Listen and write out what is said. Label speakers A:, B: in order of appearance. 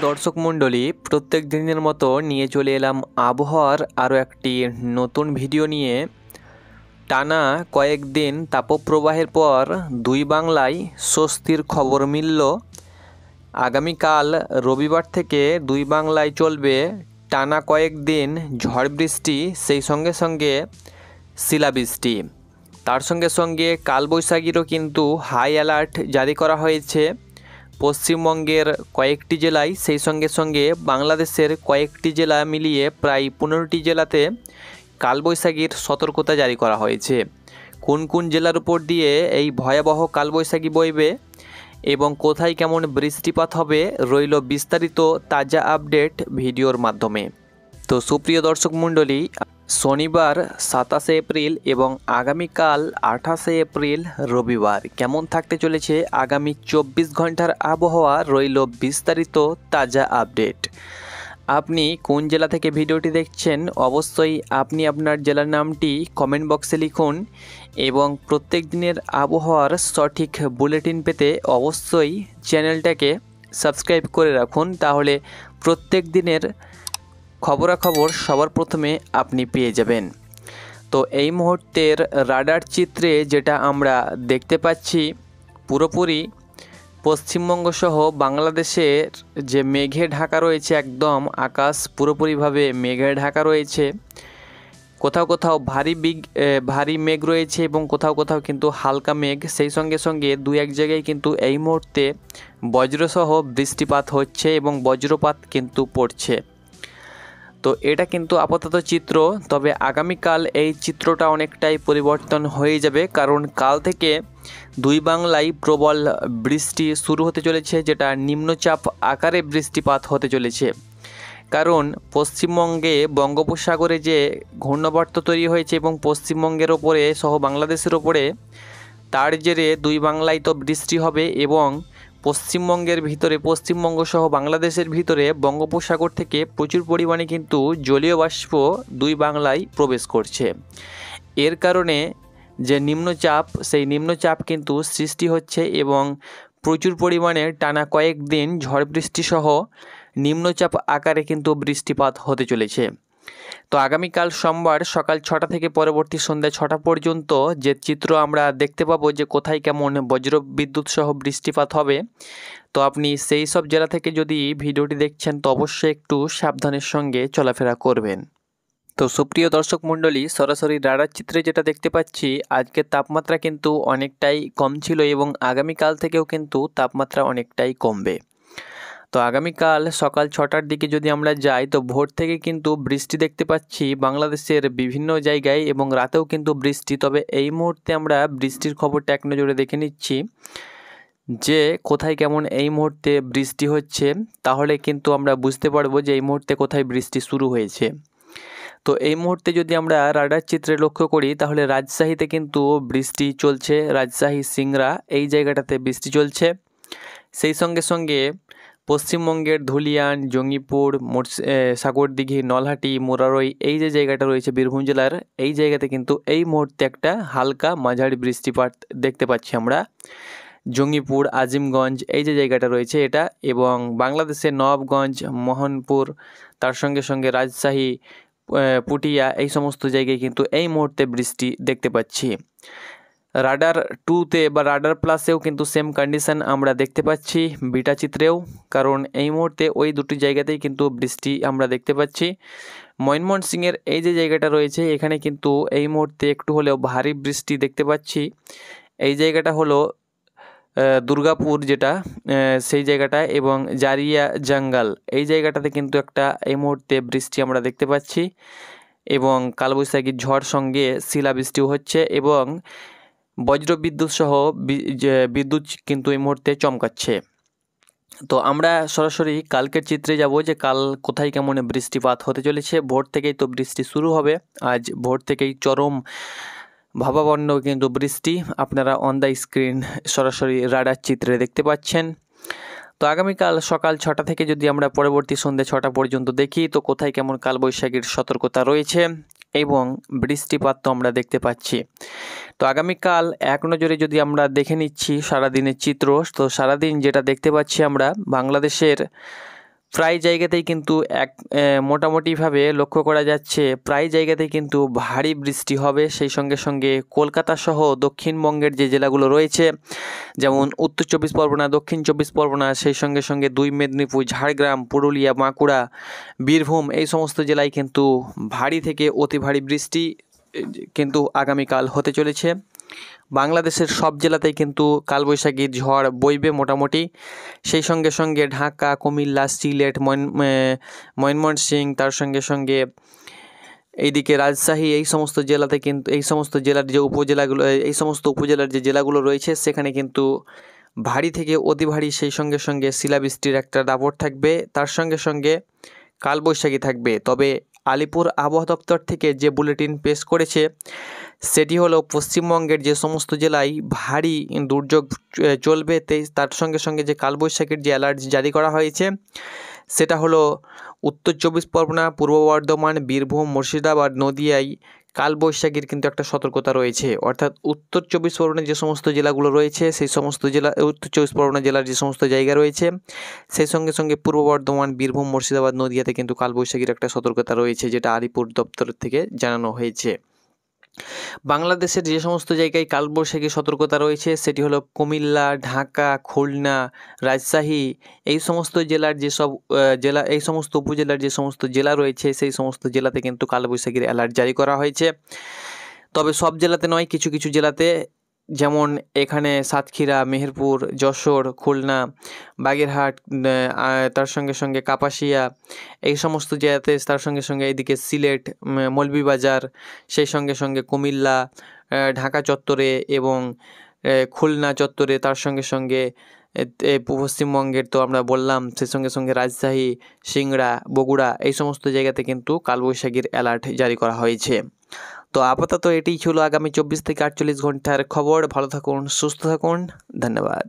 A: দর্শক মণ্ডলী, প্রত্যেক দিনের মতো নিয়ে চলে এলাম আবহাওয়ার আরও একটি নতুন ভিডিও নিয়ে। টানা কয়েকদিন তাপপ্রবাহের পর দুই বাংলায় স্বস্তির খবর মিলল। আগামীকাল রবিবার থেকে দুই বাংলায় চলবে টানা কয়েকদিন ঝড় বৃষ্টি, সেই সঙ্গে সঙ্গে শিলাবৃষ্টি। তার সঙ্গে সঙ্গে কালবৈশাখীরও কিন্তু হাই অ্যালার্ট জারি করা হয়েছে পশ্চিমবঙ্গের কয়েকটি জেলায়, সেই সঙ্গে সঙ্গে বাংলাদেশের কয়েকটি জেলা মিলিয়ে প্রায় 15টি জেলাতে কালবৈশাখীর সতর্কতা জারি করা হয়েছে। কোন কোন জেলার উপর দিয়ে এই ভয়াবহ কালবৈশাখী বইবে এবং কোথায় কেমন বৃষ্টিপাত হবে রইল বিস্তারিত তাজা আপডেট ভিডিওর মাধ্যমে। তো সুপ্রিয় দর্শক মণ্ডলী, শনিবার 27শে এপ্রিল এবং আগামীকাল 28শে এপ্রিল রবিবার কেমন থাকতে চলেছে আগামী 24 ঘন্টার আবহাওয়া রইল বিস্তারিত তাজা আপডেট। আপনি কোন জেলা থেকে ভিডিওটি দেখছেন অবশ্যই আপনি আপনার জেলার নামটি কমেন্ট বক্সে লিখুন এবং প্রত্যেক দিনের আবহাওয়ার সঠিক বুলেটিন পেতে অবশ্যই চ্যানেলটাকে সাবস্ক্রাইব করে রাখুন, তাহলে প্রত্যেক দিনের খবরাখবর সবার প্রথমে আপনি পেয়ে যাবেন। তো এই মুহূর্তের রাডার চিত্রে যেটা আমরা দেখতে পাচ্ছি, পুরোপুরি পশ্চিমবঙ্গ সহ বাংলাদেশের যে মেঘে ঢাকা রয়েছে, একদম আকাশ পুরোপুরিভাবে মেঘে ঢাকা রয়েছে। কোথাও কোথাও ভারী মেঘ রয়েছে এবং কোথাও কোথাও কিন্তু হালকা মেঘ, সেই সঙ্গে সঙ্গে দু এক জায়গায় কিন্তু এই মুহূর্তে বজ্রসহ বৃষ্টিপাত হচ্ছে এবং বজ্রপাত কিন্তু পড়ছে। তো এটা কিন্তু আপাতত চিত্র, তবে আগামীকাল এই চিত্রটা অনেকটাই পরিবর্তন হয়ে যাবে, কারণ কাল থেকে দুই বাংলায় প্রবল বৃষ্টি শুরু হতে চলেছে, যেটা নিম্নচাপ আকারে বৃষ্টিপাত হতে চলেছে। কারণ পশ্চিমবঙ্গে বঙ্গোপসাগরে যে ঘূর্ণাবর্ত তৈরি হয়েছে এবং পশ্চিমবঙ্গের ওপরে সহ বাংলাদেশের ওপরে, তার জেরে দুই বাংলায় তো বৃষ্টি হবে এবং পশ্চিমবঙ্গের ভিতরে, পশ্চিমবঙ্গ সহ বাংলাদেশের ভিতরে বঙ্গোপসাগর থেকে প্রচুর পরিমাণে কিন্তু জলীয় বাষ্প দুই বাংলায় প্রবেশ করছে। এর কারণে যে নিম্নচাপ, সেই নিম্নচাপ কিন্তু সৃষ্টি হচ্ছে এবং প্রচুর পরিমাণে টানা কয়েকদিন ঝড় বৃষ্টি সহ নিম্নচাপ আকারে কিন্তু বৃষ্টিপাত হতে চলেছে। তো আগামীকাল সোমবার সকাল 6টা থেকে পরবর্তী সন্ধ্যা 6টা পর্যন্ত যে চিত্র আমরা দেখতে পাবো যে কোথায় কেমন বজ্র বিদ্যুৎ সহ বৃষ্টিপাত হবে, তো আপনি সেই সব জেলা থেকে যদি ভিডিওটি দেখছেন তো অবশ্যই একটু সাবধানের সঙ্গে চলাফেরা করবেন। তো সুপ্রিয় দর্শক মণ্ডলী, সরাসরি রাডার চিত্রে যেটা দেখতে পাচ্ছি, আজকের তাপমাত্রা কিন্তু অনেকটাই কম ছিল এবং আগামীকাল থেকেও কিন্তু তাপমাত্রা অনেকটাই কমবে। তো আগামীকাল সকাল 6টার দিকে যদি আমরা যাই তো ভোর থেকে কিন্তু বৃষ্টি দেখতে পাচ্ছি বাংলাদেশের বিভিন্ন জায়গায় এবং রাতেও কিন্তু বৃষ্টি। তবে এই মুহূর্তে আমরা বৃষ্টির খবরটা এক নজরে দেখে নিচ্ছি যে কোথায় কেমন এই মুহূর্তে বৃষ্টি হচ্ছে, তাহলে কিন্তু আমরা বুঝতে পারবো যে এই মুহূর্তে কোথায় বৃষ্টি শুরু হয়েছে। তো এই মুহূর্তে যদি আমরা রাডার চিত্রে লক্ষ্য করি তাহলে রাজশাহীতে কিন্তু বৃষ্টি চলছে, রাজশাহী সিংড়া এই জায়গাটাতে বৃষ্টি চলছে। সেই সঙ্গে সঙ্গে পশ্চিমবঙ্গের ধুলিয়ান, জঙ্গিপুর, সাগরদিঘি, নলহাটি, মোরারই এই যে জায়গাটা রয়েছে বীরভূম জেলার, এই জায়গাতে কিন্তু এই মুহূর্তে একটা হালকা মাঝারি বৃষ্টিপাত দেখতে পাচ্ছি আমরা। জঙ্গিপুর, আজিমগঞ্জ এই যে জায়গাটা রয়েছে এটা, এবং বাংলাদেশের নবাবগঞ্জ, মোহনপুর, তার সঙ্গে সঙ্গে রাজশাহী, পুটিয়া এই সমস্ত জায়গায় কিন্তু এই মুহূর্তে বৃষ্টি দেখতে পাচ্ছি। রাডার 2তে বা রাডার প্লাসেও কিন্তু সেম কন্ডিশন আমরা দেখতে পাচ্ছি, বিটা চিত্রেও, কারণ এই মুহূর্তে ওই দুটি জায়গাতেই কিন্তু বৃষ্টি আমরা দেখতে পাচ্ছি। ময়মনসিংহের এই যে জায়গাটা রয়েছে এখানে কিন্তু এই মুহূর্তে একটু হলেও ভারী বৃষ্টি দেখতে পাচ্ছি। এই জায়গাটা হলো দুর্গাপুর যেটা, সেই জায়গাটা, এবং জারিয়া জঙ্গল এই জায়গাটাতে কিন্তু একটা এই মুহূর্তে বৃষ্টি আমরা দেখতে পাচ্ছি এবং কালবৈশাখী ঝড় সঙ্গে শিলাবৃষ্টিও হচ্ছে এবং বজ্রবিদ্যুৎ সহ বিদ্যুৎ কিন্তু এই মুহূর্তে চমকাচ্ছে। তো আমরা সরাসরি কালকের চিত্রে যাব যে কাল কোথায় কেমন বৃষ্টিপাত হতে চলেছে। ভোর থেকেই তো বৃষ্টি শুরু হবে, আজ ভোর থেকেই চরম ভাবাপন্ন কিন্তু বৃষ্টি আপনারা অন দ্য স্ক্রিন সরাসরি রাডার চিত্রে দেখতে পাচ্ছেন। তো আগামীকাল সকাল 6টা থেকে যদি আমরা পরবর্তী সন্ধ্যে 6টা পর্যন্ত দেখি তো কোথায় কেমন কালবৈশাখীর সতর্কতা রয়েছে এবং বৃষ্টিপাত তো আমরা দেখতে পাচ্ছি। তো আগামীকাল এক নজরে যদি আমরা দেখে নিচ্ছি সারাদিনের চিত্র, তো সারাদিন যেটা দেখতে পাচ্ছি আমরা বাংলাদেশের প্রায় জায়গাতেই কিন্তু মোটামুটিভাবে লক্ষ্য করা যাচ্ছে প্রায় জায়গাতেই কিন্তু ভারী বৃষ্টি হবে। সেই সঙ্গে সঙ্গে কলকাতা সহ দক্ষিণবঙ্গের যে জেলাগুলো রয়েছে, যেমন উত্তর চব্বিশ পরগনা, দক্ষিণ চব্বিশ পরগনা, সেই সঙ্গে সঙ্গে দুই মেদিনীপুর, ঝাড়গ্রাম, পুরুলিয়া, বাঁকুড়া, বীরভূম, এই সমস্ত জেলায় কিন্তু ভারী থেকে অতি ভারী বৃষ্টি কিন্তু আগামীকাল হতে চলেছে। বাংলাদেশের সব জেলাতেই কিন্তু কালবৈশাখীর ঝড় বইবে মোটামুটি। সেই সঙ্গে সঙ্গে ঢাকা, কুমিল্লা, সিলেট, ময়মনসিংহ, তার সঙ্গে সঙ্গে এইদিকে রাজশাহী, এই সমস্ত জেলাতে কিন্তু এই সমস্ত জেলার যে উপজেলাগুলো, এই সমস্ত উপজেলার যে জেলাগুলো রয়েছে সেখানে কিন্তু ভারী থেকে অতি ভারী, সেই সঙ্গে সঙ্গে শিলাবৃষ্টির একটা দাপট থাকবে, তার সঙ্গে সঙ্গে কালবৈশাখী থাকবে। তবে আলিপুর আবহাওয়া দপ্তর থেকে যে বুলেটিন পেশ করেছে সেটি হলো পশ্চিমবঙ্গের যে সমস্ত জেলায় ভারী দুর্যোগ চলবে, তার সঙ্গে সঙ্গে যে কালবৈশাখীর যে অ্যালার্ট জারি করা হয়েছে সেটা হলো উত্তর চব্বিশ পরগনা, পূর্ব বর্ধমান, বীরভূম, মুর্শিদাবাদ, নদিয়ায় কালবৈশাখীর কিন্তু একটা সতর্কতা রয়েছে। অর্থাৎ উত্তর চব্বিশ পরগনার যে সমস্ত জেলাগুলো রয়েছে সেই সমস্ত জেলা, উত্তর চব্বিশ পরগনা জেলার যে সমস্ত জায়গা রয়েছে সেই সঙ্গে সঙ্গে পূর্ব বর্ধমান, বীরভূম, মুর্শিদাবাদ, নদিয়াতে কিন্তু কালবৈশাখীর একটা সতর্কতা রয়েছে, যেটা আলিপুর দপ্তর থেকে জানানো হয়েছে। বাংলাদেশের যে সমস্ত জায়গায় কালবৈশাখী সতর্কতা রয়েছে সেটি হলো কুমিল্লা, ঢাকা, খুলনা, রাজশাহী, এই সমস্ত জেলার যেসব এই সমস্ত উপজেলার যে সমস্ত জেলা রয়েছে সেই সমস্ত জেলাতে কিন্তু কালবৈশাখীর অ্যালার্ট জারি করা হয়েছে। তবে সব জেলাতে নয়, কিছু কিছু জেলাতে, যেমন এখানে সাতক্ষীরা, মেহেরপুর, যশোর, খুলনা, বাগেরহাট, তার সঙ্গে সঙ্গে কাপাসিয়া, এই সমস্ত জেলাতে, তার সঙ্গে সঙ্গে এইদিকে সিলেট, মৌলভীবাজার, সেই সঙ্গে সঙ্গে কুমিল্লা, ঢাকা চত্বরে এবং খুলনা চত্বরে, তার সঙ্গে সঙ্গে পশ্চিমবঙ্গের তো আমরা বললাম, সেই সঙ্গে সঙ্গে রাজশাহী, সিংড়া, বগুড়া, এই সমস্ত জায়গাতে কিন্তু কালবৈশাখীর অ্যালার্ট জারি করা হয়েছে। তো আপাতত এটিই ছিল আগামী 24 থেকে 48 ঘন্টার খবর। ভালো থাকুন, সুস্থ থাকুন, ধন্যবাদ।